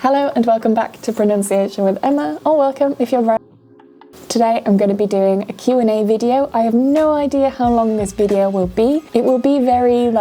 Hello and welcome back to Pronunciation with Emma, or welcome if you're right. Today I'm going to be doing a Q&A video. I have no idea how long this video will be. It will be very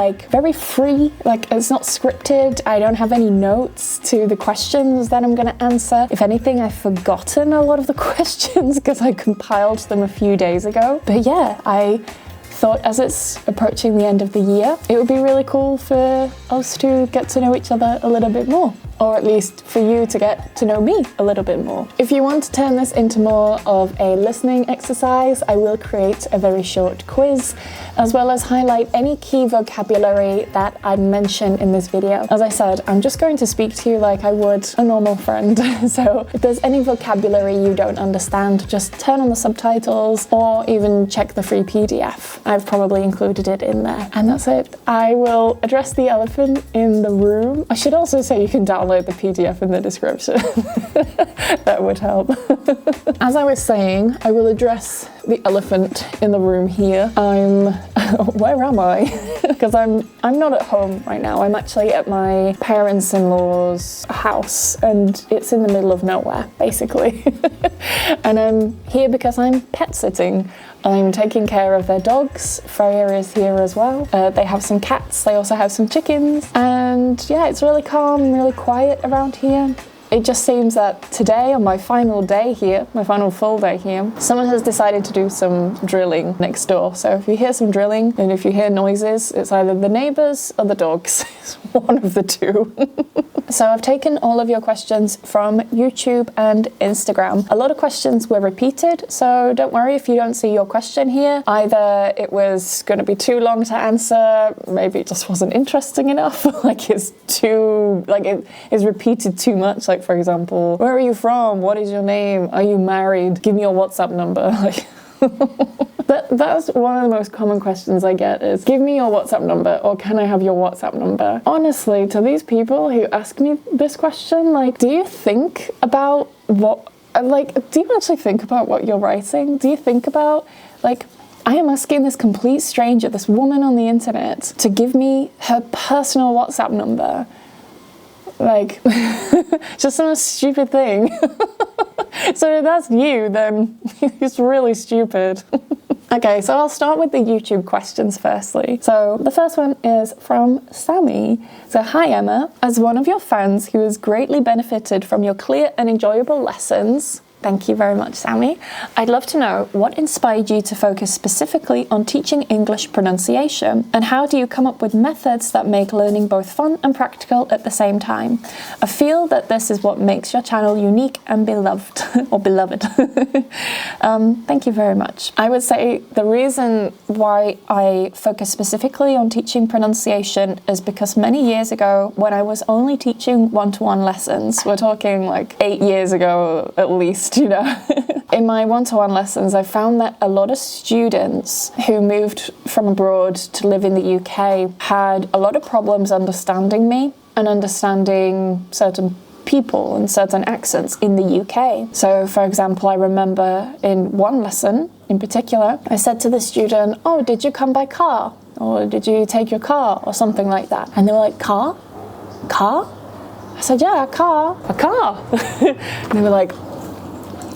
free, it's not scripted. I don't have any notes to the questions that I'm going to answer. If anything, I've forgotten a lot of the questions because I compiled them a few days ago. But yeah, I thought as it's approaching the end of the year, it would be really cool for us to get to know each other a little bit more. Or at least for you to get to know me a little bit more. If you want to turn this into more of a listening exercise, I will create a very short quiz, as well as highlight any key vocabulary that I mention in this video. As I said, I'm just going to speak to you like I would a normal friend. So if there's any vocabulary you don't understand, just turn on the subtitles or even check the free PDF. I've probably included it in there. And that's it. I will address the elephant in the room. I should also say you can download the PDF in the description. That would help. As I was saying, I will address the elephant in the room here. Where am I? Because I'm not at home right now. I'm actually at my parents-in-law's house and it's in the middle of nowhere, basically. And I'm here because I'm pet sitting. I'm taking care of their dogs. Freya is here as well. They have some cats, they also have some chickens. And yeah, it's really calm, really quiet around here. It just seems that today, on my final day here, my final full day here, someone has decided to do some drilling next door. So if you hear some drilling and if you hear noises, it's either the neighbours or the dogs. It's one of the two. So I've taken all of your questions from YouTube and Instagram. A lot of questions were repeated, so don't worry if you don't see your question here. Either it was going to be too long to answer, maybe it just wasn't interesting enough, it is repeated too much. Like, for example, where are you from? What is your name? Are you married? Give me your WhatsApp number. That's one of the most common questions I get is, give me your WhatsApp number, or can I have your WhatsApp number? Honestly, to these people who ask me this question, do you think about do you actually think about what you're writing? Do you think about, I am asking this complete stranger, this woman on the internet, to give me her personal WhatsApp number. Just some stupid thing. So if that's you, then it's really stupid. Okay, so I'll start with the YouTube questions firstly. So the first one is from Sammy. So, hi Emma, as one of your fans who has greatly benefited from your clear and enjoyable lessons, thank you very much, Sammy. I'd love to know what inspired you to focus specifically on teaching English pronunciation, and how do you come up with methods that make learning both fun and practical at the same time? I feel that this is what makes your channel unique and beloved, or beloved. Thank you very much. I would say the reason why I focus specifically on teaching pronunciation is because many years ago, when I was only teaching one-to-one lessons, we're talking 8 years ago at least, in my one-to-one lessons, I found that a lot of students who moved from abroad to live in the UK had a lot of problems understanding me and understanding certain people and certain accents in the UK. So, for example, I remember in one lesson in particular, I said to the student, "Oh, did you come by car? Or did you take your car?" or something like that. And they were like, "Car? Car?" I said, "Yeah, a car." And they were like,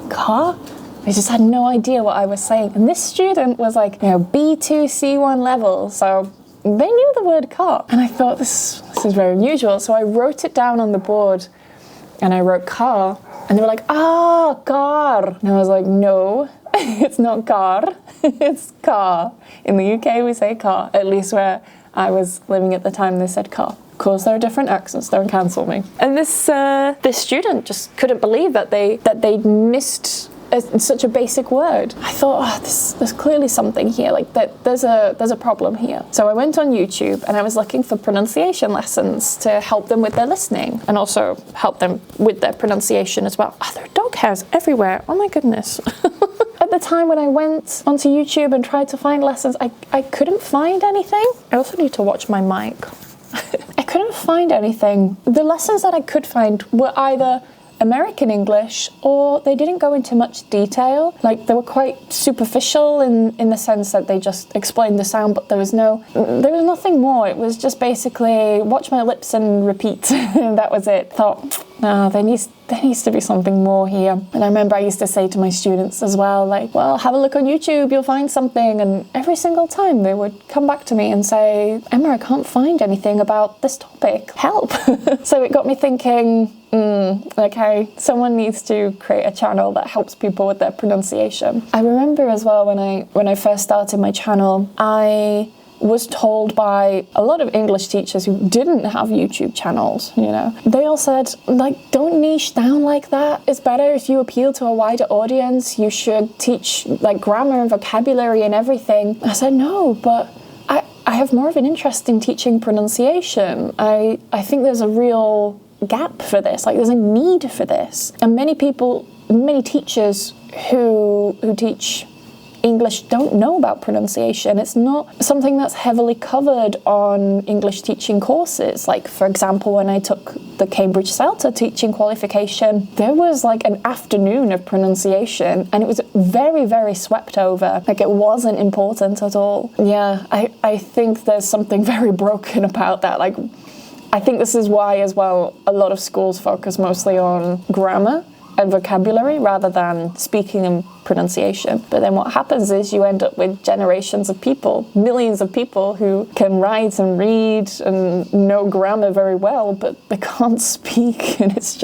"Car?" They just had no idea what I was saying. And this student was B2, C1 level, so they knew the word car. And I thought, this is very unusual. So I wrote it down on the board and I wrote car. And they were like, "Ah, car." And I was like, "No, it's not car, it's car." In the UK we say car, at least where I was living at the time they said car. Of course, there are different accents, don't cancel me. And this student just couldn't believe that they'd missed such a basic word. I thought, there's clearly something here, there's a problem here. So I went on YouTube and I was looking for pronunciation lessons to help them with their listening and also help them with their pronunciation as well. There are dog hairs everywhere, oh my goodness. At the time when I went onto YouTube and tried to find lessons, I couldn't find anything. I also need to watch my mic. I couldn't find anything. The lessons that I could find were either American English, or they didn't go into much detail. They were quite superficial in the sense that they just explained the sound, but there was nothing more. It was just basically watch my lips and repeat. And that was it. Thought, no, there needs to be something more here. And I remember I used to say to my students as well, like, well, have a look on YouTube, you'll find something. And every single time they would come back to me and say, Emma, I can't find anything about this topic, help. So it got me thinking, okay, someone needs to create a channel that helps people with their pronunciation. I remember as well when I first started my channel, I was told by a lot of English teachers who didn't have YouTube channels, you know. They all said, like, don't niche down like that. It's better if you appeal to a wider audience. You should teach like grammar and vocabulary and everything. I said, no, but I have more of an interest in teaching pronunciation. I think there's a real gap for this, like there's a need for this. And many teachers who teach English don't know about pronunciation. It's not something that's heavily covered on English teaching courses. Like, for example, when I took the Cambridge CELTA teaching qualification, there was like an afternoon of pronunciation and it was very, very swept over. Like, it wasn't important at all. Yeah, I think there's something very broken about that. Like, I think this is why as well a lot of schools focus mostly on grammar and vocabulary rather than speaking and pronunciation. But then what happens is you end up with generations of people, millions of people who can write and read and know grammar very well, but they can't speak, and it's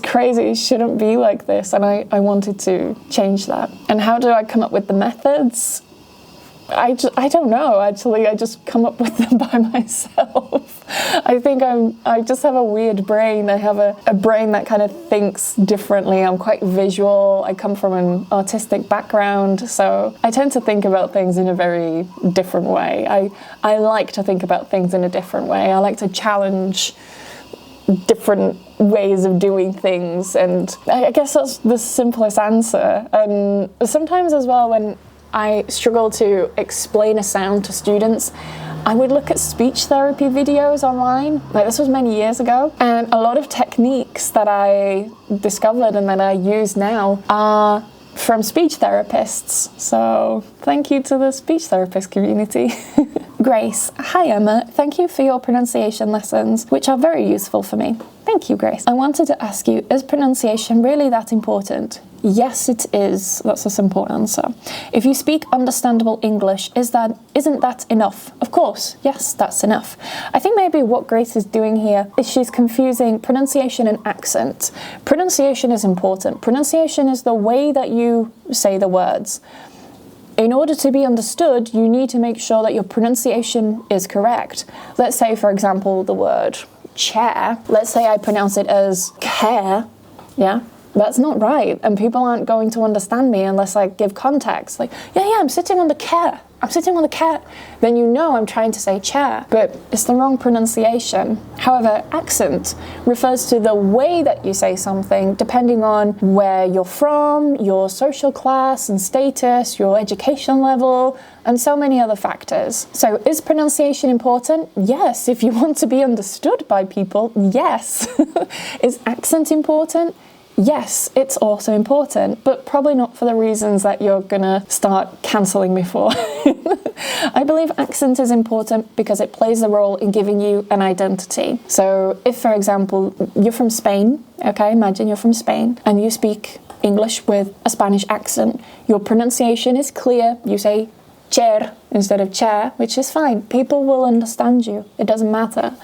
crazy. It shouldn't be like this, and I wanted to change that. And how do I come up with the methods? I don't know, actually. I just come up with them by myself. I think I just have a weird brain. I have a brain that kind of thinks differently. I'm quite visual. I come from an artistic background, so I tend to think about things in a very different way. I like to think about things in a different way. I like to challenge different ways of doing things, and I guess that's the simplest answer. And sometimes as well, when I struggle to explain a sound to students, I would look at speech therapy videos online. Like, this was many years ago, and a lot of techniques that I discovered and that I use now are from speech therapists. So thank you to the speech therapist community. Grace, hi Emma, thank you for your pronunciation lessons, which are very useful for me. Thank you, Grace. I wanted to ask you, is pronunciation really that important? Yes, it is. That's a simple answer. If you speak understandable English, isn't that enough? Of course, yes, that's enough. I think maybe what Grace is doing here is she's confusing pronunciation and accent. Pronunciation is important. Pronunciation is the way that you say the words. In order to be understood, you need to make sure that your pronunciation is correct. Let's say, for example, the word chair. Let's say I pronounce it as care, yeah? That's not right, and people aren't going to understand me unless I give context. Like, yeah, I'm sitting on the chair. I'm sitting on the chair. Then you know I'm trying to say chair, but it's the wrong pronunciation. However, accent refers to the way that you say something, depending on where you're from, your social class and status, your education level, and so many other factors. So is pronunciation important? Yes. If you want to be understood by people, yes. Is accent important? Yes, it's also important, but probably not for the reasons that you're gonna start cancelling me for. I believe accent is important because it plays a role in giving you an identity. So if, for example, you're from Spain, okay, imagine you're from Spain, and you speak English with a Spanish accent, your pronunciation is clear, you say chair instead of chair, which is fine. People will understand you, it doesn't matter.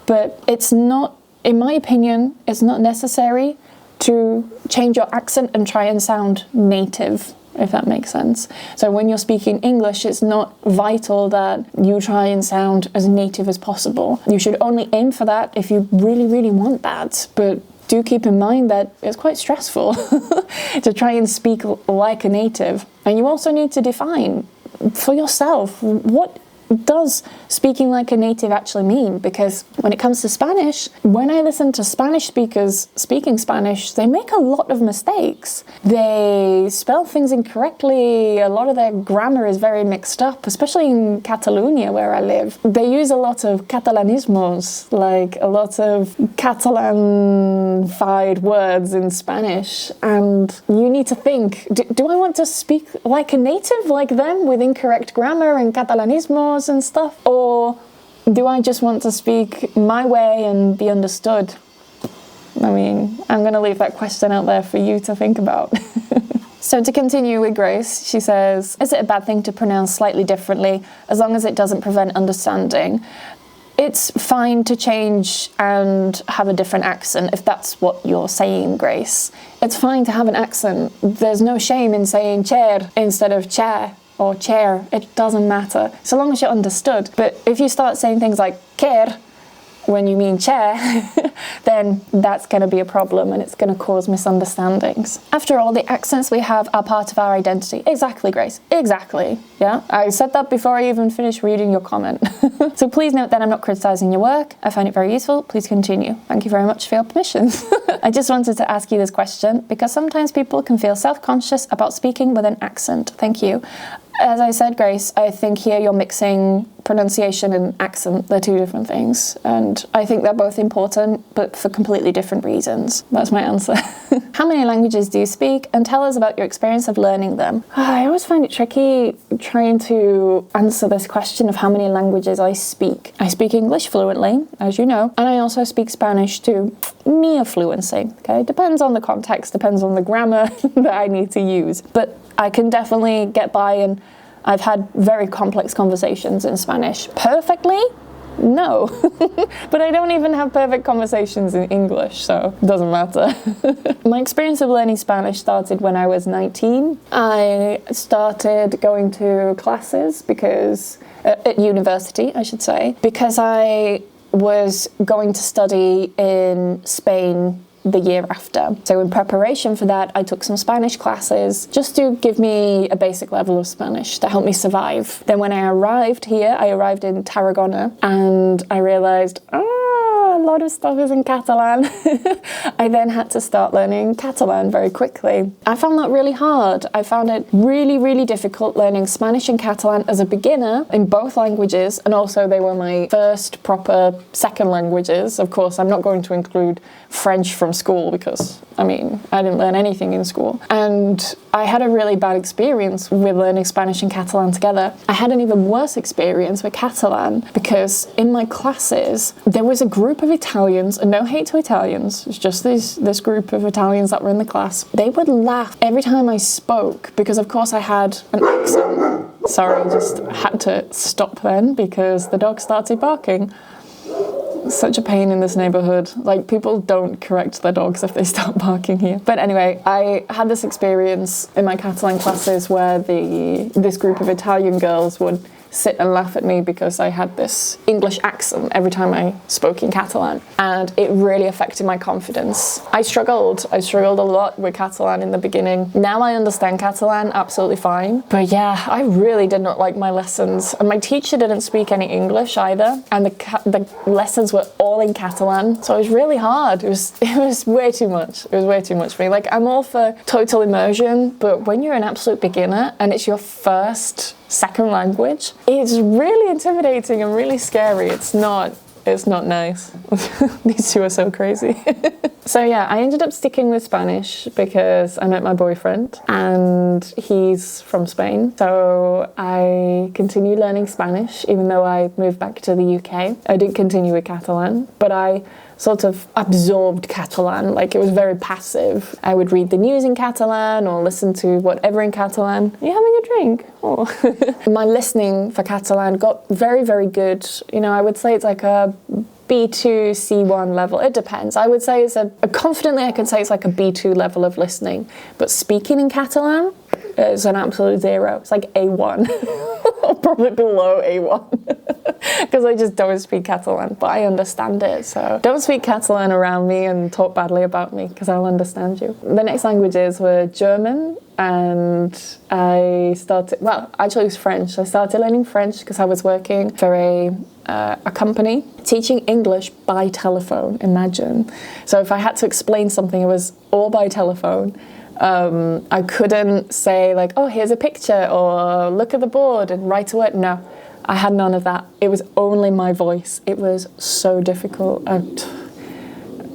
But it's not, in my opinion, it's not necessary to change your accent and try and sound native, if that makes sense. So when you're speaking English, it's not vital that you try and sound as native as possible. You should only aim for that if you really, really want that. But do keep in mind that it's quite stressful to try and speak like a native. And you also need to define for yourself, what does speaking like a native actually mean? Because when it comes to Spanish, when I listen to Spanish speakers speaking Spanish, they make a lot of mistakes. They spell things incorrectly. A lot of their grammar is very mixed up, especially in Catalonia where I live. They use a lot of catalanismos, like a lot of Catalan-fied words in Spanish. And you need to think, do I want to speak like a native like them with incorrect grammar and catalanismos and stuff, or do I just want to speak my way and be understood? I mean, I'm going to leave that question out there for you to think about. So to continue with Grace, she says, is it a bad thing to pronounce slightly differently as long as it doesn't prevent understanding? It's fine to change and have a different accent if that's what you're saying, Grace. It's fine to have an accent. There's no shame in saying chair instead of chair or chair. It doesn't matter, so long as you're understood. But if you start saying things like care when you mean chair, then that's going to be a problem and it's going to cause misunderstandings. After all, the accents we have are part of our identity. Exactly, Grace. Exactly. Yeah, I said that before I even finished reading your comment. So please note that I'm not criticising your work. I find it very useful. Please continue. Thank you very much for your permissions. I just wanted to ask you this question because sometimes people can feel self-conscious about speaking with an accent. Thank you. As I said, Grace, I think here you're mixing pronunciation and accent. They're two different things. And I think they're both important, but for completely different reasons. That's my answer. How many languages do you speak? And tell us about your experience of learning them. I always find it tricky trying to answer this question of how many languages I speak. I speak English fluently, as you know, and I also speak Spanish to near fluency. Okay, depends on the context, depends on the grammar that I need to use. But I can definitely get by, and I've had very complex conversations in Spanish. Perfectly? No. But I don't even have perfect conversations in English, so it doesn't matter. My experience of learning Spanish started when I was 19. I started going to classes because, at university, I should say, because I was going to study in Spain the year after. So in preparation for that, I took some Spanish classes just to give me a basic level of Spanish to help me survive. Then when I arrived here, I arrived in Tarragona and I realized, a lot of stuff is in Catalan. I then had to start learning Catalan very quickly. I found that really hard. I found it really, really difficult learning Spanish and Catalan as a beginner in both languages, and also they were my first proper second languages. Of course, I'm not going to include French from school because, I mean, I didn't learn anything in school. And I had a really bad experience with learning Spanish and Catalan together. I had an even worse experience with Catalan because in my classes, there was a group of Italians, and no hate to Italians, it's just this group of Italians that were in the class. They would laugh every time I spoke because, of course, I had an accent. Sorry, I just had to stop then because the dog started barking. Such a pain in this neighborhood. Like, people don't correct their dogs if they start barking here. But anyway, I had this experience in my Catalan classes where this group of Italian girls would sit and laugh at me because I had this English accent every time I spoke in Catalan, and it really affected my confidence. I struggled a lot with Catalan in the beginning. Now I understand Catalan absolutely fine, but yeah, I really did not like my lessons, and my teacher didn't speak any English either, and the lessons were all in Catalan, so it was really hard. It was way too much. It was way too much for me. Like, I'm all for total immersion, but when you're an absolute beginner and it's your first second language, it's really intimidating and really scary. It's not nice. These two are so crazy. So yeah, I ended up sticking with Spanish because I met my boyfriend and he's from Spain. So I continued learning Spanish even though I moved back to the UK. I didn't continue with Catalan, but I sort of absorbed Catalan. Like, it was very passive. I would read the news in Catalan or listen to whatever in Catalan. Are you having a drink? Oh. My listening for Catalan got very, very good. You know, I would say it's like a B2, C1 level. It depends. I would say confidently I can say it's like a B2 level of listening. But speaking in Catalan is an absolute zero. It's like A1. Probably below A1. Because I just don't speak Catalan, but I understand it. So don't speak Catalan around me and talk badly about me because I'll understand you. The next languages were German, and I started, well, actually it was French. I started learning French because I was working for a company teaching English by telephone, imagine. So if I had to explain something, it was all by telephone. I couldn't say like, oh, here's a picture or look at the board and write a word. No, I had none of that. It was only my voice. It was so difficult.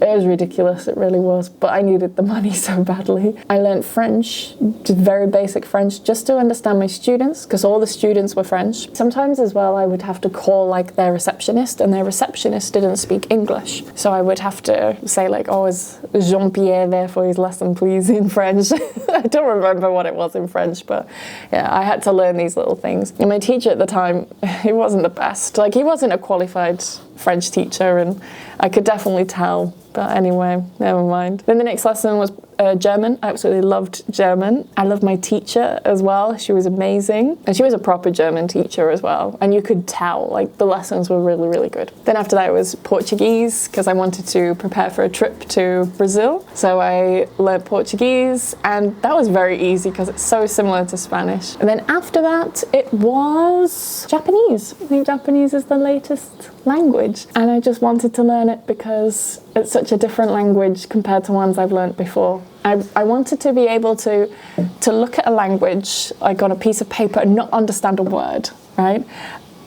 It was ridiculous, it really was, but I needed the money so badly. I learned French, just very basic French, just to understand my students, because all the students were French. Sometimes as well, I would have to call like their receptionist, and their receptionist didn't speak English. So I would have to say like, oh, is Jean-Pierre there for his lesson, please, in French? I don't remember what it was in French, but yeah, I had to learn these little things. And my teacher at the time, he wasn't the best. Like, he wasn't a qualified French teacher, and I could definitely tell. But anyway, never mind. Then the next lesson was German. I absolutely loved German. I loved my teacher as well. She was amazing. And she was a proper German teacher as well. And you could tell, like, the lessons were really, really good. Then after that, it was Portuguese, because I wanted to prepare for a trip to Brazil. So I learned Portuguese, and that was very easy because it's so similar to Spanish. And then after that, it was Japanese. I think Japanese is the latest language. And I just wanted to learn it because it's such a different language compared to ones I've learnt before. I wanted to be able to look at a language like on a piece of paper and not understand a word, right?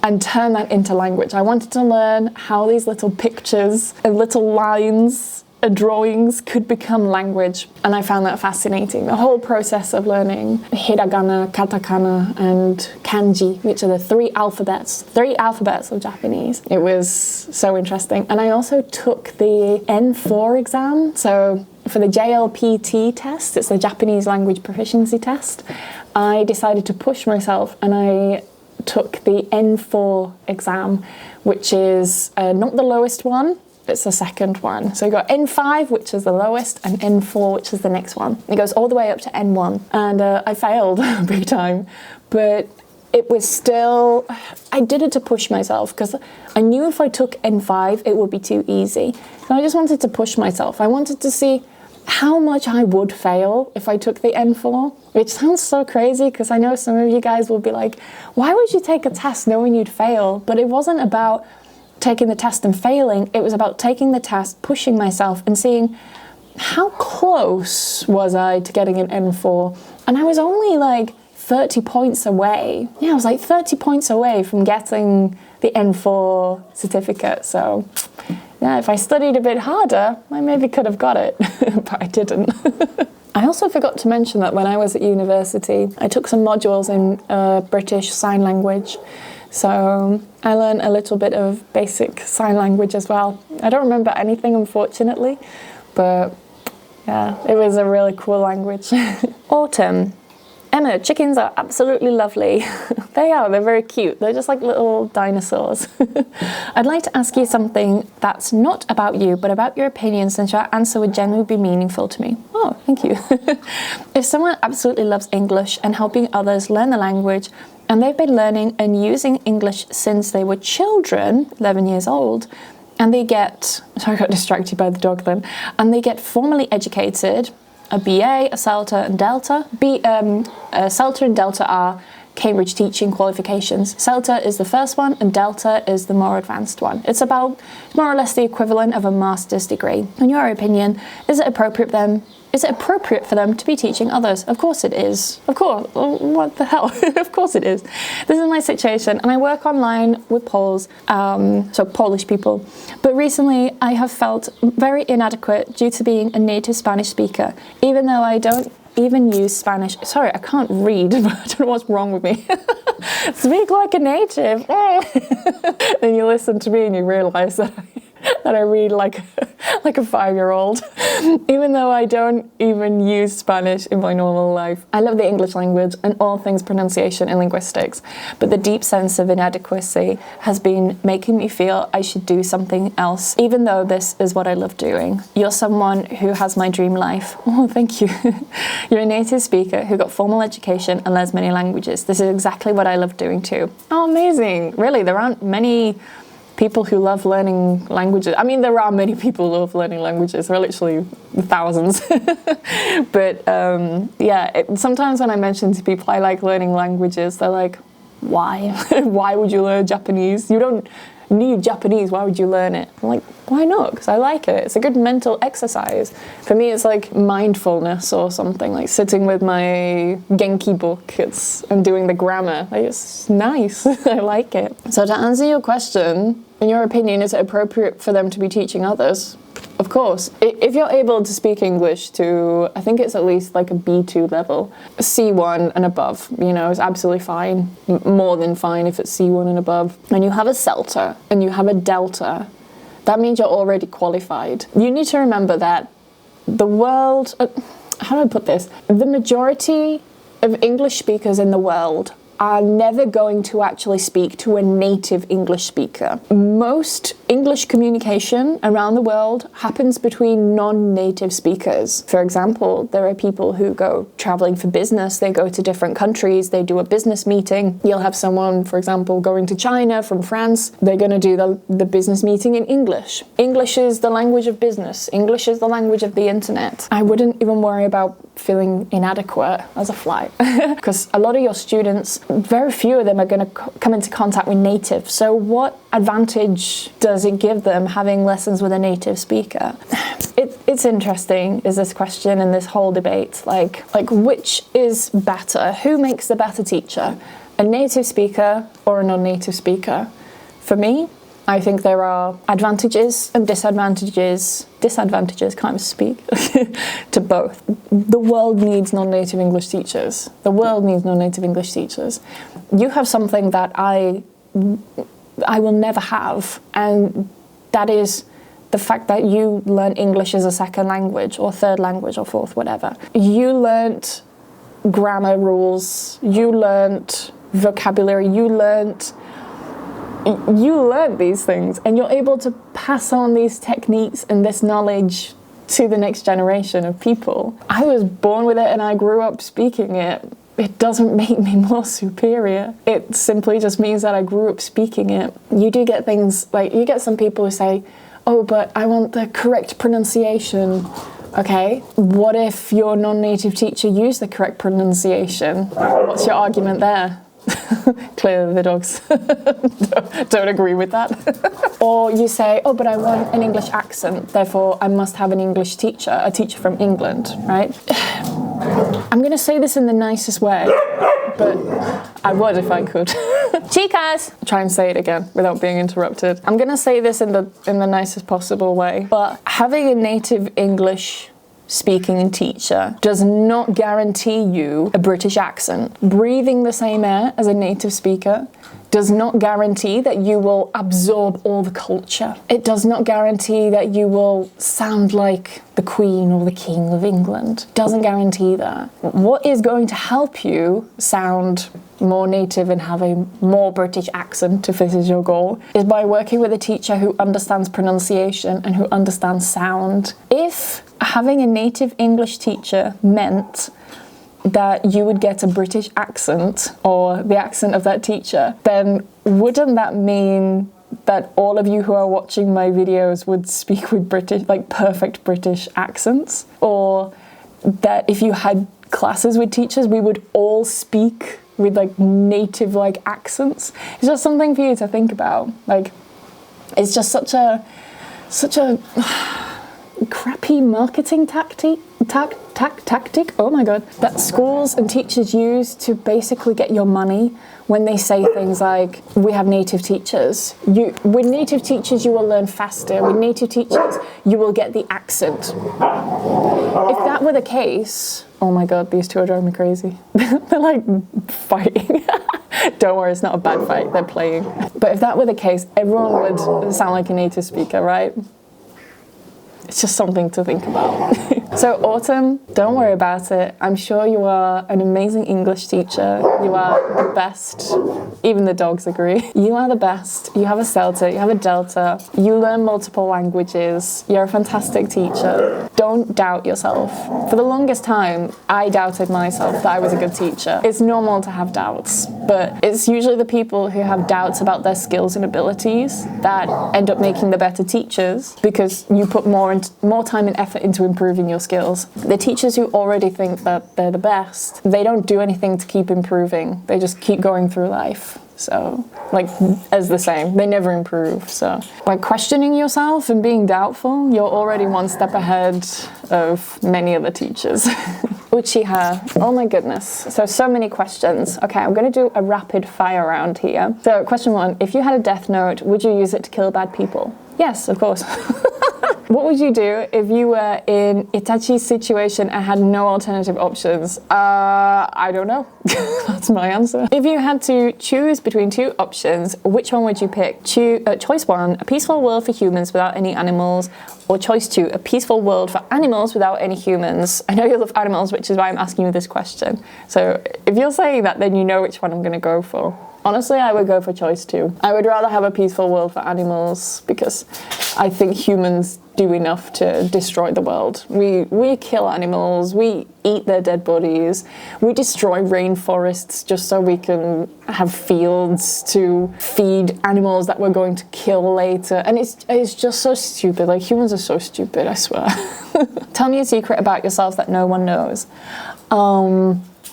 And turn that into language. I wanted to learn how these little pictures and little lines and drawings could become language. And I found that fascinating. The whole process of learning hiragana, katakana, and kanji, which are the three alphabets of Japanese. It was so interesting. And I also took the N4 exam. So for the JLPT test, it's the Japanese language proficiency test, I decided to push myself and I took the N4 exam, which is not the lowest one, it's the second one. So you got N5, which is the lowest, and N4, which is the next one. It goes all the way up to N1. And I failed big time, but it was still, I did it to push myself because I knew if I took N5, it would be too easy. So I just wanted to push myself. I wanted to see how much I would fail if I took the N4, which sounds so crazy because I know some of you guys will be like, why would you take a test knowing you'd fail? But it wasn't about taking the test and failing. It was about taking the test, pushing myself and seeing how close was I to getting an N4. And I was only like 30 points away. Yeah, I was like 30 points away from getting the N4 certificate. So yeah, if I studied a bit harder, I maybe could have got it, but I didn't. I also forgot to mention that when I was at university, I took some modules in British Sign Language. So I learned a little bit of basic sign language as well. I don't remember anything, unfortunately, but yeah, it was a really cool language. Autumn. Emma, chickens are absolutely lovely. They are, they're very cute. They're just like little dinosaurs. I'd like to ask you something that's not about you, but about your opinion, since your answer would genuinely be meaningful to me. Oh, thank you. If someone absolutely loves English and helping others learn the language, and they've been learning and using English since they were children, 11 years old, and they get, sorry I got distracted by the dog then, and they get formally educated, a BA, a CELTA and Delta. CELTA and Delta are Cambridge teaching qualifications. CELTA is the first one and Delta is the more advanced one. It's about more or less the equivalent of a master's degree. In your opinion, is it appropriate for them to be teaching others? Of course it is. Of course. What the hell? Of course it is. This is my situation, and I work online with Poles, so Polish people. But recently I have felt very inadequate due to being a native Spanish speaker, even though I don't even use Spanish. Sorry, I can't read, but I don't know what's wrong with me. Speak like a native. Then you listen to me and you realise that I read like a 5-year-old. Even though I don't even use Spanish in my normal life. I love the English language and all things pronunciation and linguistics, but the deep sense of inadequacy has been making me feel I should do something else, even though this is what I love doing. You're someone who has my dream life. Oh, thank you. You're a native speaker who got formal education and learns many languages. This is exactly what I love doing too. Oh, amazing. Really, there aren't many people who love learning languages. I mean, there are many people who love learning languages. There are literally thousands. But yeah, sometimes when I mention to people I like learning languages, they're like, why? Why would you learn Japanese? You don't need Japanese, why would you learn it? I'm like, why not? Because I like it. It's a good mental exercise. For me, it's like mindfulness or something, like sitting with my Genki book and doing the grammar. Like, it's nice. I like it. So to answer your question, in your opinion, is it appropriate for them to be teaching others? Of course. If you're able to speak English to, I think it's at least like a B2 level, C1 and above, you know, is absolutely fine. More than fine if it's C1 and above. And you have a CELTA and you have a Delta, that means you're already qualified. You need to remember that the world, how do I put this? The majority of English speakers in the world are never going to actually speak to a native English speaker. Most English communication around the world happens between non-native speakers. For example, there are people who go traveling for business, they go to different countries, they do a business meeting. You'll have someone, for example, going to China from France, they're going to do the business meeting in English. English is the language of business. English is the language of the internet. I wouldn't even worry about feeling inadequate as a flight because a lot of your students, very few of them are going to come into contact with native. So what advantage does it give them having lessons with a native speaker? It's interesting, is this question and this whole debate. Like which is better? Who makes the better teacher? A native speaker or a non-native speaker? For me, I think there are advantages and disadvantages, can't even speak, to both. The world needs non-native English teachers. The world needs non-native English teachers. You have something that I will never have, and that is the fact that you learn English as a second language or third language or fourth, whatever. You learnt grammar rules, you learnt vocabulary, you learnt these things, and you're able to pass on these techniques and this knowledge to the next generation of people. I was born with it and I grew up speaking it. It doesn't make me more superior. It simply just means that I grew up speaking it. You do get things like, you get some people who say, oh, but I want the correct pronunciation. Okay, what if your non-native teacher used the correct pronunciation? What's your argument there? Clearly the dogs don't agree with that. Or you say, oh, but I want an English accent, therefore I must have an English teacher, a teacher from England, right? I'm going to say this in the nicest way, but I would if I could. Chicas! Try and say it again without being interrupted. I'm going to say this in the nicest possible way, but having a native English speaking teacher does not guarantee you a British accent. Breathing the same air as a native speaker does not guarantee that you will absorb all the culture. It does not guarantee that you will sound like the Queen or the King of England. Doesn't guarantee that. What is going to help you sound more native and have a more British accent, if this is your goal, is by working with a teacher who understands pronunciation and who understands sound. If having a native English teacher meant that you would get a British accent or the accent of that teacher, then wouldn't that mean that all of you who are watching my videos would speak with British, like perfect British accents? Or that if you had classes with teachers, we would all speak with like native like accents? It's just something for you to think about. Like, it's just such a crappy marketing tactic, oh my god, that schools and teachers use to basically get your money when they say things like, we have native teachers. With native teachers you will learn faster, with native teachers you will get the accent. If that were the case, oh my god, these two are driving me crazy. They're like fighting. Don't worry, it's not a bad fight, they're playing. But if that were the case, everyone would sound like a native speaker, right? It's just something to think about. So Autumn, don't worry about it. I'm sure you are an amazing English teacher. You are the best. Even the dogs agree. You are the best. You have a CELTA, you have a Delta. You learn multiple languages. You're a fantastic teacher. Don't doubt yourself. For the longest time, I doubted myself that I was a good teacher. It's normal to have doubts, but it's usually the people who have doubts about their skills and abilities that end up making the better teachers, because you put more time and effort into improving your skills. The teachers who already think that they're the best, they don't do anything to keep improving. They just keep going through life. So, like, as the same, they never improve. So, by questioning yourself and being doubtful, you're already one step ahead of many other teachers. Uchiha, oh my goodness. So many questions. Okay, I'm going to do a rapid fire round here. So, question 1, if you had a death note, would you use it to kill bad people? Yes, of course. What would you do if you were in Itachi's situation and had no alternative options? I don't know. That's my answer. If you had to choose between two options, which one would you pick? Choice 1, a peaceful world for humans without any animals, or choice 2, a peaceful world for animals without any humans. I know you love animals, which is why I'm asking you this question. So if you're saying that, then you know which one I'm going to go for. Honestly, I would go for choice 2. I would rather have a peaceful world for animals because I think humans do enough to destroy the world. We kill animals, we eat their dead bodies, we destroy rainforests just so we can have fields to feed animals that we're going to kill later. And it's just so stupid. Like, humans are so stupid, I swear. Tell me a secret about yourself that no one knows.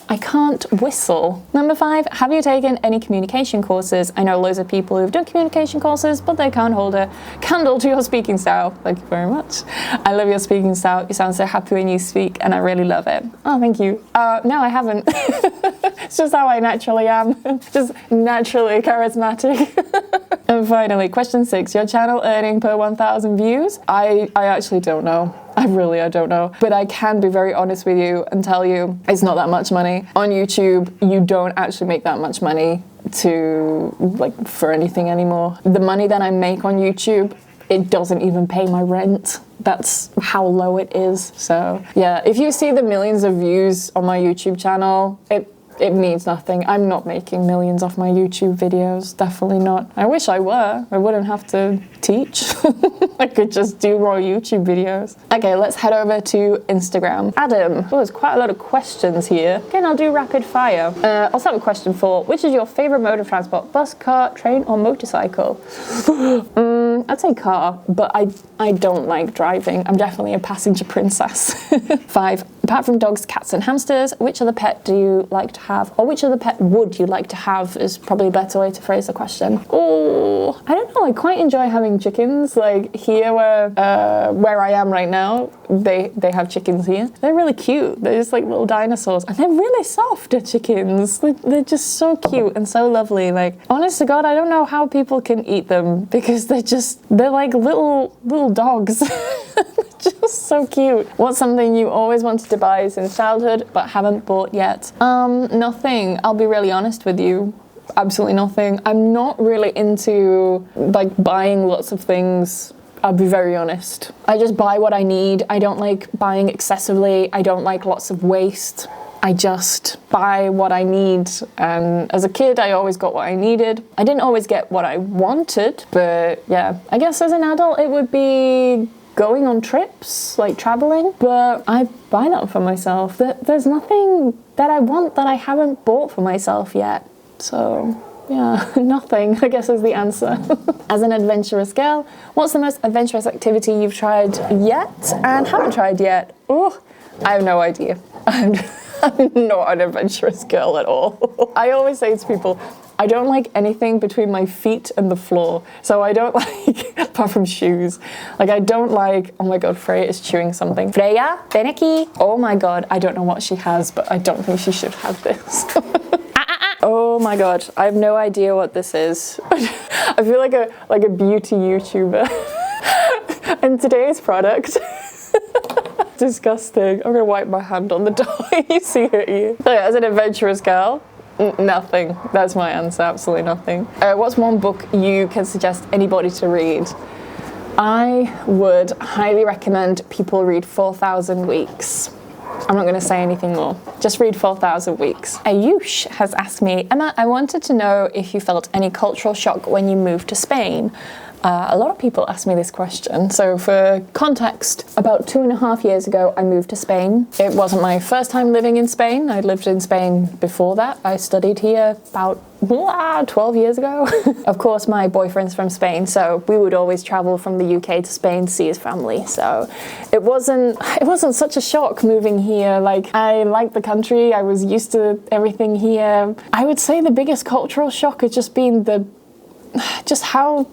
I can't whistle. Number 5, have you taken any communication courses? I know loads of people who've done communication courses, but they can't hold a candle to your speaking style. Thank you very much. I love your speaking style. You sound so happy when you speak, and I really love it. Oh, thank you. No, I haven't. It's just how I naturally am. Just naturally charismatic. And finally, question 6, your channel earning per 1,000 views? I actually don't know. I don't know. But I can be very honest with you and tell you it's not that much money. On YouTube, you don't actually make that much money for anything anymore. The money that I make on YouTube, it doesn't even pay my rent. That's how low it is. So yeah, if you see the millions of views on my YouTube channel, it means nothing. I'm not making millions off my YouTube videos, definitely not. I wish I were. I wouldn't have to teach. I could just do more YouTube videos. Okay, let's head over to Instagram. Adam, there's quite a lot of questions here. Again, I'll do rapid fire. I'll start with question 4. Which is your favorite mode of transport? Bus, car, train, or motorcycle? I'd say car, but I don't like driving. I'm definitely a passenger princess. 5. Apart from dogs, cats, and hamsters, which other pet do you like to have? Or which other pet would you like to have is probably a better way to phrase the question. Oh, I don't know. I quite enjoy having chickens. Like here where I am right now, they have chickens here. They're really cute. They're just like little dinosaurs. And they're really soft, the chickens. They're just so cute and so lovely. Like, honest to God, I don't know how people can eat them because they're like little dogs. Just so cute. What's something you always wanted to buy since childhood but haven't bought yet? Nothing. I'll be really honest with you. Absolutely nothing. I'm not really into like buying lots of things. I'll be very honest. I just buy what I need. I don't like buying excessively. I don't like lots of waste. I just buy what I need. And as a kid, I always got what I needed. I didn't always get what I wanted, but yeah. I guess as an adult, it would be going on trips, like traveling, but I buy that for myself. There's nothing that I want that I haven't bought for myself yet. So yeah, nothing, I guess is the answer. As an adventurous girl, what's the most adventurous activity you've tried yet and haven't tried yet? Oh, I have no idea. I'm not an adventurous girl at all. I always say to people, I don't like anything between my feet and the floor. So I don't like, apart from shoes, like I don't like, oh my God, Freya is chewing something. Freya, Beneki. Oh my God, I don't know what she has, but I don't think she should have this. Oh my God, I have no idea what this is. I feel like a beauty YouTuber. And today's product, disgusting. I'm gonna wipe my hand on the door. You see her ear. So yeah, as an adventurous girl, nothing. That's my answer, absolutely nothing. What's one book you can suggest anybody to read? I would highly recommend people read 4,000 Weeks. I'm not going to say anything more. Just read 4,000 Weeks. Ayush has asked me, Emma, I wanted to know if you felt any cultural shock when you moved to Spain. A lot of people ask me this question. So for context, about 2.5 years ago, I moved to Spain. It wasn't my first time living in Spain. I'd lived in Spain before that. I studied here about 12 years ago. Of course, my boyfriend's from Spain, so we would always travel from the UK to Spain to see his family. So it wasn't such a shock moving here. Like, I liked the country. I was used to everything here. I would say the biggest cultural shock has just been just how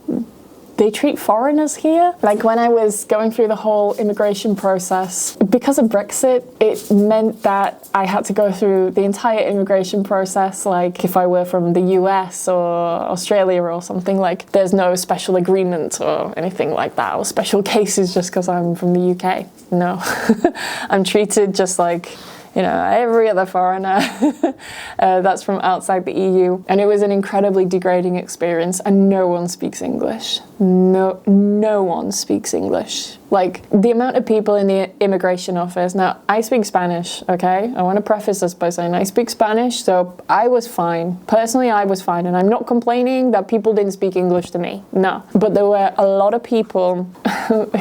they treat foreigners here. Like when I was going through the whole immigration process, because of Brexit, it meant that I had to go through the entire immigration process. Like if I were from the US or Australia or something, like there's no special agreement or anything like that, or special cases just because I'm from the UK. No, I'm treated just like, you know, every other foreigner that's from outside the EU. And it was an incredibly degrading experience, and no one speaks English. No one speaks English. Like, the amount of people in the immigration office. Now, I speak Spanish, okay? I want to preface this by saying I speak Spanish, so I was fine. Personally, I was fine, and I'm not complaining that people didn't speak English to me. No. But there were a lot of people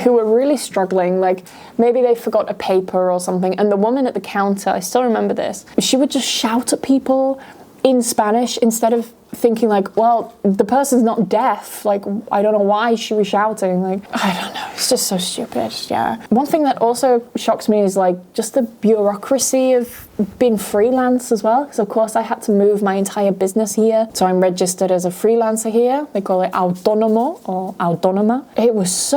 who were really struggling. Like, maybe they forgot a paper or something, and the woman at the counter, I still remember this, she would just shout at people in Spanish instead of thinking like, well, the person's not deaf. Like, I don't know why she was shouting. Like, I don't know. It's just so stupid. Yeah. One thing that also shocks me is like just the bureaucracy of being freelance as well. Because of course I had to move my entire business here. So I'm registered as a freelancer here. They call it autónomo or autónoma. It was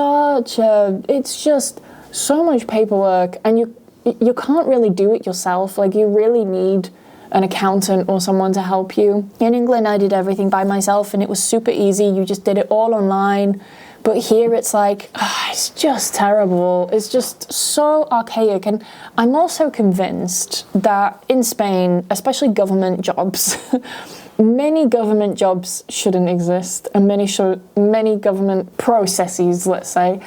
it's just so much paperwork, and you can't really do it yourself. Like, you really need an accountant or someone to help you. In England, I did everything by myself, and it was super easy. You just did it all online. But here it's like, it's just terrible. It's just so archaic. And I'm also convinced that in Spain, especially government jobs, many government jobs shouldn't exist, and many government processes, let's say,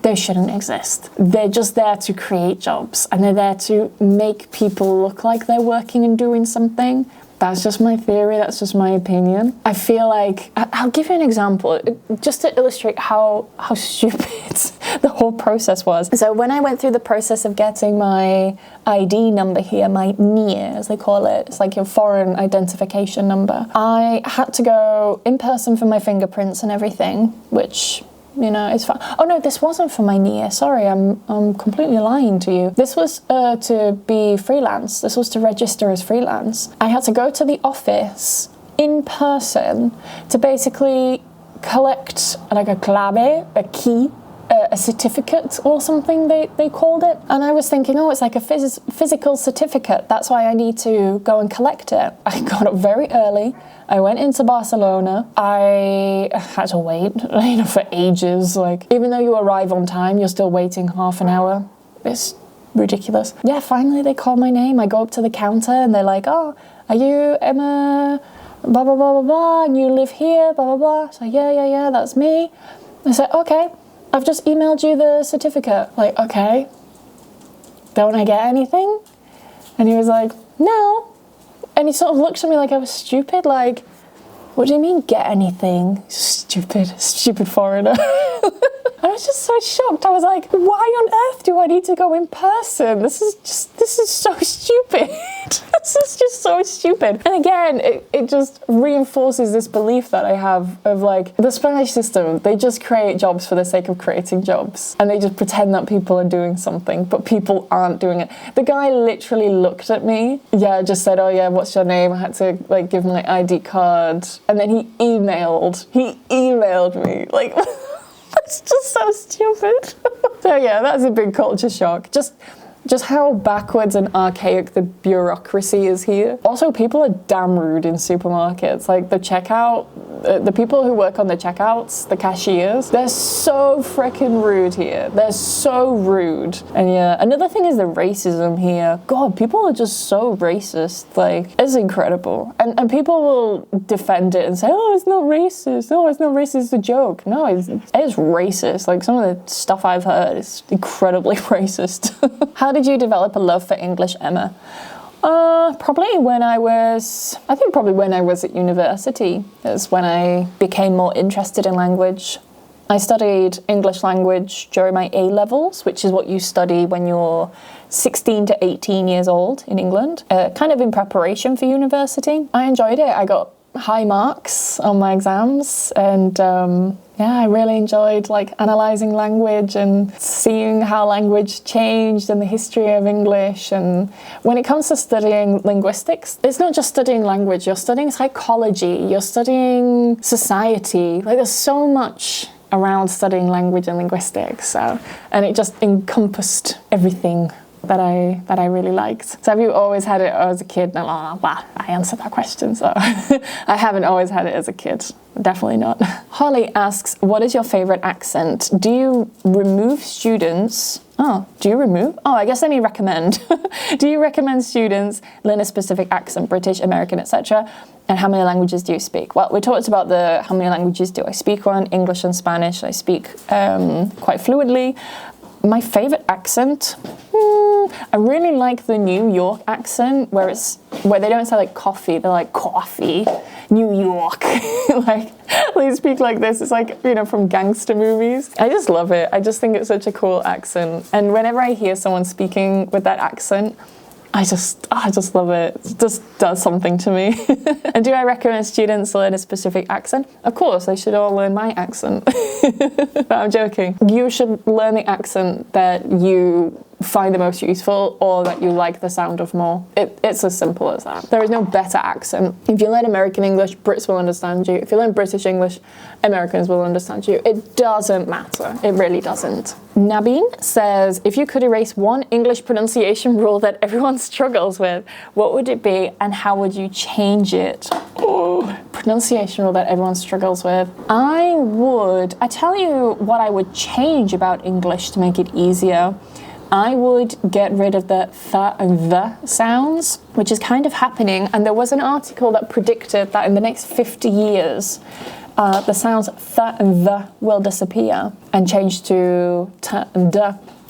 they shouldn't exist. They're just there to create jobs, and they're there to make people look like they're working and doing something. That's just my theory, that's just my opinion. I feel like, I'll give you an example, just to illustrate how stupid the whole process was. So when I went through the process of getting my ID number here, my NIE as they call it, it's like your foreign identification number, I had to go in person for my fingerprints and everything, which, you know, it's fine. Oh no, this wasn't for my NIE. Sorry, I'm completely lying to you. This was to be freelance. This was to register as freelance. I had to go to the office in person to basically collect like a clave, a key, a certificate or something they called it. And I was thinking, oh, it's like a physical certificate. That's why I need to go and collect it. I got up very early. I went into Barcelona. I had to wait, for ages. Like, even though you arrive on time, you're still waiting half an hour. It's ridiculous. Yeah, finally they call my name. I go up to the counter and they're like, oh, are you Emma, blah, blah, blah, blah, blah, and you live here, blah, blah, blah. So yeah, that's me. I said, okay, I've just emailed you the certificate. Like, okay, don't I get anything? And he was like, no. And he sort of looked at me like I was stupid, like, what do you mean, get anything? Stupid foreigner. I was just so shocked. I was like, why on earth do I need to go in person? This is so stupid. This is just so stupid. And again, it just reinforces this belief that I have of like, the Spanish system, they just create jobs for the sake of creating jobs. And they just pretend that people are doing something, but people aren't doing it. The guy literally looked at me. Yeah, just said, oh yeah, what's your name? I had to like give my ID card. And then he emailed me. Like, it's just so stupid. So yeah, that's a big culture shock. Just how backwards and archaic the bureaucracy is here. Also, people are damn rude in supermarkets. Like the checkout, the people who work on the checkouts, the cashiers, they're so freaking rude here. They're so rude. And yeah, another thing is the racism here. God, people are just so racist. Like, it's incredible. And people will defend it and say, oh, it's not racist. No, it's not racist, it's a joke. No, it's racist. Like, some of the stuff I've heard is incredibly racist. How did you develop a love for English, Emma? Probably when I was at university is when I became more interested in language. I studied English language during my A-levels, which is what you study when you're 16 to 18 years old in England, kind of in preparation for university. I enjoyed it. I got high marks on my exams, and I really enjoyed like analysing language and seeing how language changed and the history of English. And when it comes to studying linguistics, it's not just studying language, you're studying psychology, you're studying society. Like, there's so much around studying language and linguistics. So, and it just encompassed everything that I really liked. So have you always had it as a kid? No, well, I answered that question, so I haven't always had it as a kid. Definitely not. Holly asks, what is your favorite accent? Do you remove students? Oh, do you remove? Oh, I guess I mean recommend. Do you recommend students learn a specific accent, British, American, etc.? And how many languages do you speak? Well, we talked about how many languages do I speak on? English and Spanish I speak quite fluently. My favorite accent, I really like the New York accent where they don't say like coffee, they're like coffee, New York. Like they speak like this. It's like, you know, from gangster movies. I just love it. I just think it's such a cool accent. And whenever I hear someone speaking with that accent, I just love it. It just does something to me. And do I recommend students learn a specific accent? Of course, they should all learn my accent. But I'm joking. You should learn the accent that you find the most useful or that you like the sound of more. It's as simple as that. There is no better accent. If you learn American English, Brits will understand you. If you learn British English, Americans will understand you. It doesn't matter. It really doesn't. Nabeen says, if you could erase one English pronunciation rule that everyone struggles with, what would it be and how would you change it? Oh, pronunciation rule that everyone struggles with. I tell you what I would change about English to make it easier. I would get rid of the th and the sounds, which is kind of happening. And there was an article that predicted that in the next 50 years, the sounds th and the will disappear and change to t and d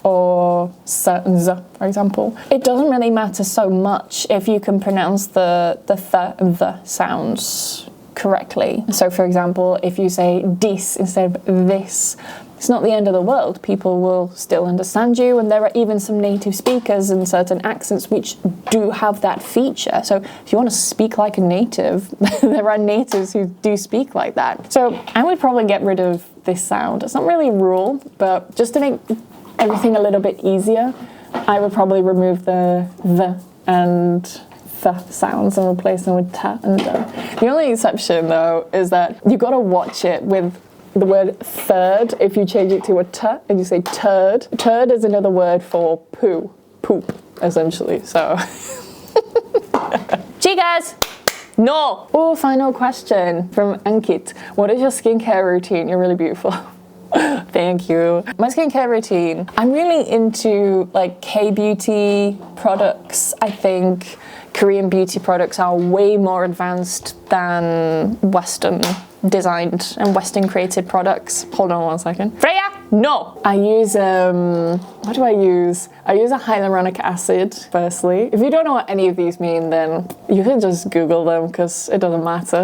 or s and z, for example. It doesn't really matter so much if you can pronounce the th and the sounds correctly. So for example, if you say dis instead of this, it's not the end of the world. People will still understand you, and there are even some native speakers in certain accents which do have that feature. So if you want to speak like a native, there are natives who do speak like that. So I would probably get rid of this sound. It's not really a rule, but just to make everything a little bit easier, I would probably remove the and th sounds and replace them with ta and da. The only exception, though, is that you've got to watch it with the word third. If you change it to a t and you say turd, turd is another word for poo, poop, essentially. So, chicas, no. Oh, final question from Ankit. What is your skincare routine? You're really beautiful. Thank you. My skincare routine, I'm really into like K-beauty products. I think Korean beauty products are way more advanced than Western designed and Western created products. Hold on one second. Freya, no! I use, what do I use? I use a hyaluronic acid, firstly. If you don't know what any of these mean, then you can just Google them because it doesn't matter.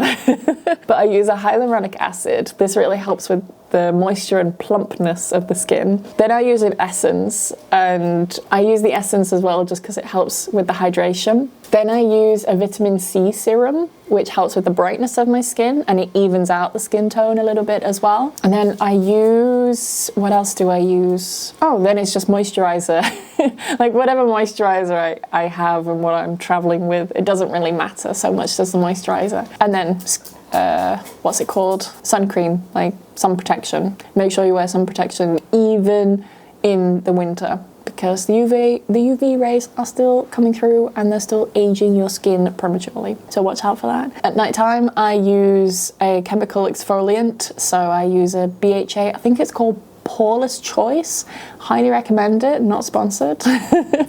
But I use a hyaluronic acid. This really helps with the moisture and plumpness of the skin. Then I use an essence, and I use the essence as well just because it helps with the hydration. Then I use a vitamin C serum, which helps with the brightness of my skin, and it evens out the skin tone a little bit as well. And then I use, what else do I use? Oh, then it's just moisturizer. Like whatever moisturizer I have and what I'm traveling with, it doesn't really matter so much does the moisturizer. And then what's it called? Sun cream, like sun protection. Make sure you wear sun protection even in the winter, because the UV rays are still coming through and they're still aging your skin prematurely. So watch out for that. At nighttime, I use a chemical exfoliant. So I use a BHA, I think it's called Paula's Choice. Highly recommend it, not sponsored.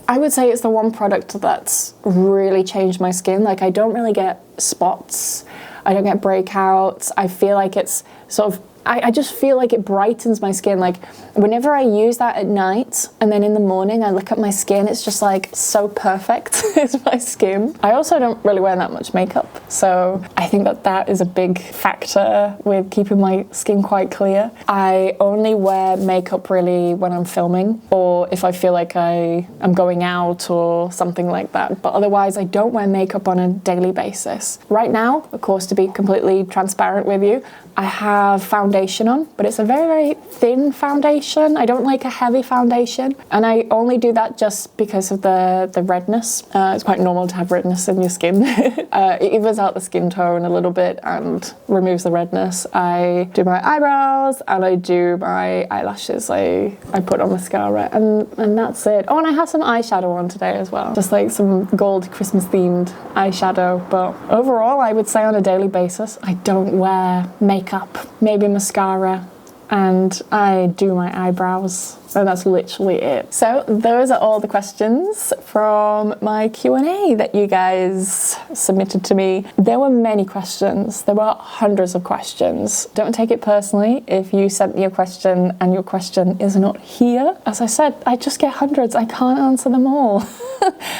I would say it's the one product that's really changed my skin. Like I don't really get spots. I don't get breakouts. I feel like it's sort of, I just feel like it brightens my skin. Like whenever I use that at night and then in the morning I look at my skin, it's just like so perfect. It's my skin. I also don't really wear that much makeup, so I think that is a big factor with keeping my skin quite clear. I only wear makeup really when I'm filming or if I feel like I'm going out or something like that, but otherwise I don't wear makeup on a daily basis. Right now, of course, to be completely transparent with you, I have found foundation on, but it's a very, very thin foundation. I don't like a heavy foundation, and I only do that just because of the redness. It's quite normal to have redness in your skin. It evens out the skin tone a little bit and removes the redness. I do my eyebrows and I do my eyelashes. I put on mascara and that's it. Oh, and I have some eyeshadow on today as well. Just like some gold Christmas themed eyeshadow. But overall, I would say on a daily basis, I don't wear makeup, maybe mascara, and I do my eyebrows, and that's literally it. So those are all the questions from my Q&A that you guys submitted to me. There were many questions. There were hundreds of questions. Don't take it personally if you sent me a question and your question is not here. As I said, I just get hundreds. I can't answer them all.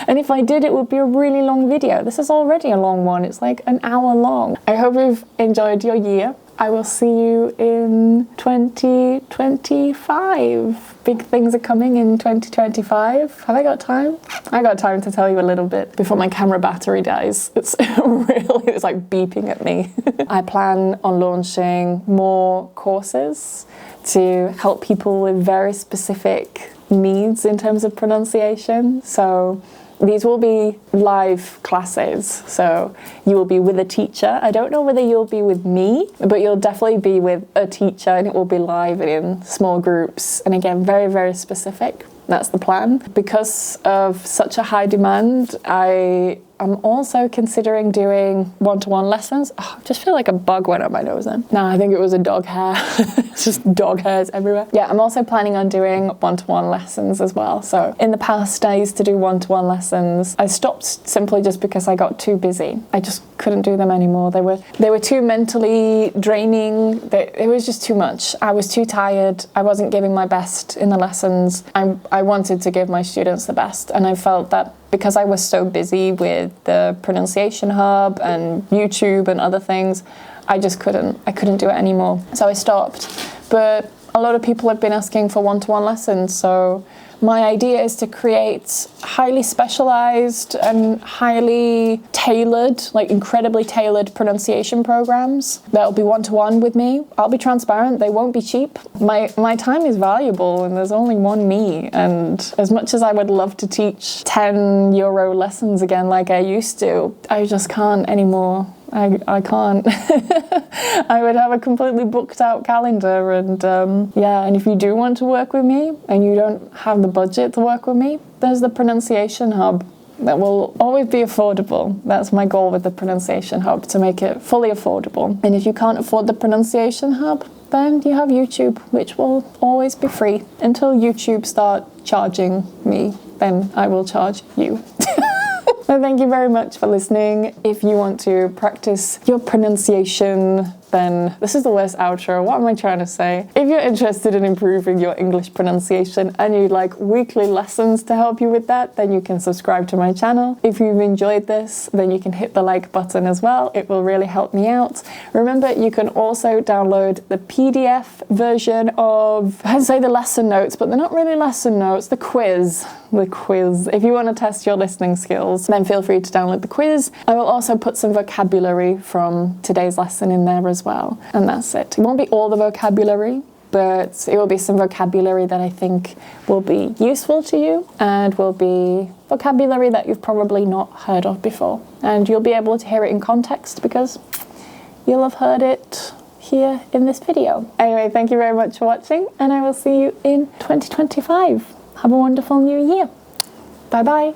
And if I did, it would be a really long video. This is already a long one. It's like an hour long. I hope you've enjoyed your year. I will see you in 2025. Big things are coming in 2025. Have I got time? I got time to tell you a little bit before my camera battery dies. It's it's like beeping at me. I plan on launching more courses to help people with very specific needs in terms of pronunciation. So these will be live classes, so you will be with a teacher. I don't know whether you'll be with me, but you'll definitely be with a teacher, and it will be live and in small groups. And again, very, very specific. That's the plan. Because of such a high demand, I'm also considering doing one-to-one lessons. Oh, I just feel like a bug went up my nose then. No, I think it was a dog hair. It's just dog hairs everywhere. Yeah, I'm also planning on doing one-to-one lessons as well. So in the past, I used to do one-to-one lessons. I stopped simply just because I got too busy. I just couldn't do them anymore. They were too mentally draining. It was just too much. I was too tired. I wasn't giving my best in the lessons. I wanted to give my students the best, and I felt that because I was so busy with the pronunciation hub and YouTube and other things, I couldn't do it anymore. So I stopped. But a lot of people have been asking for one-to-one lessons, so my idea is to create highly specialized and highly tailored, like incredibly tailored pronunciation programs that'll be one-to-one with me. I'll be transparent, they won't be cheap. My time is valuable and there's only one me, and as much as I would love to teach 10 euro lessons again like I used to, I just can't anymore. I can't. I would have a completely booked out calendar, and and if you do want to work with me and you don't have the budget to work with me, there's the pronunciation hub that will always be affordable. That's my goal with the pronunciation hub, to make it fully affordable. And if you can't afford the pronunciation hub, then you have YouTube, which will always be free until YouTube start charging me. Then I will charge you. So thank you very much for listening. If you want to practice your pronunciation, then this is the worst outro. What am I trying to say? If you're interested in improving your English pronunciation and you'd like weekly lessons to help you with that, then you can subscribe to my channel. If you've enjoyed this, then you can hit the like button as well. It will really help me out. Remember, you can also download the PDF version of, I'd say the lesson notes, but they're not really lesson notes, the quiz. If you want to test your listening skills, then feel free to download the quiz. I will also put some vocabulary from today's lesson in there as well. And that's it. It won't be all the vocabulary, but it will be some vocabulary that I think will be useful to you, and will be vocabulary that you've probably not heard of before. And you'll be able to hear it in context because you'll have heard it here in this video. Anyway, thank you very much for watching, and I will see you in 2025. Have a wonderful new year. Bye bye.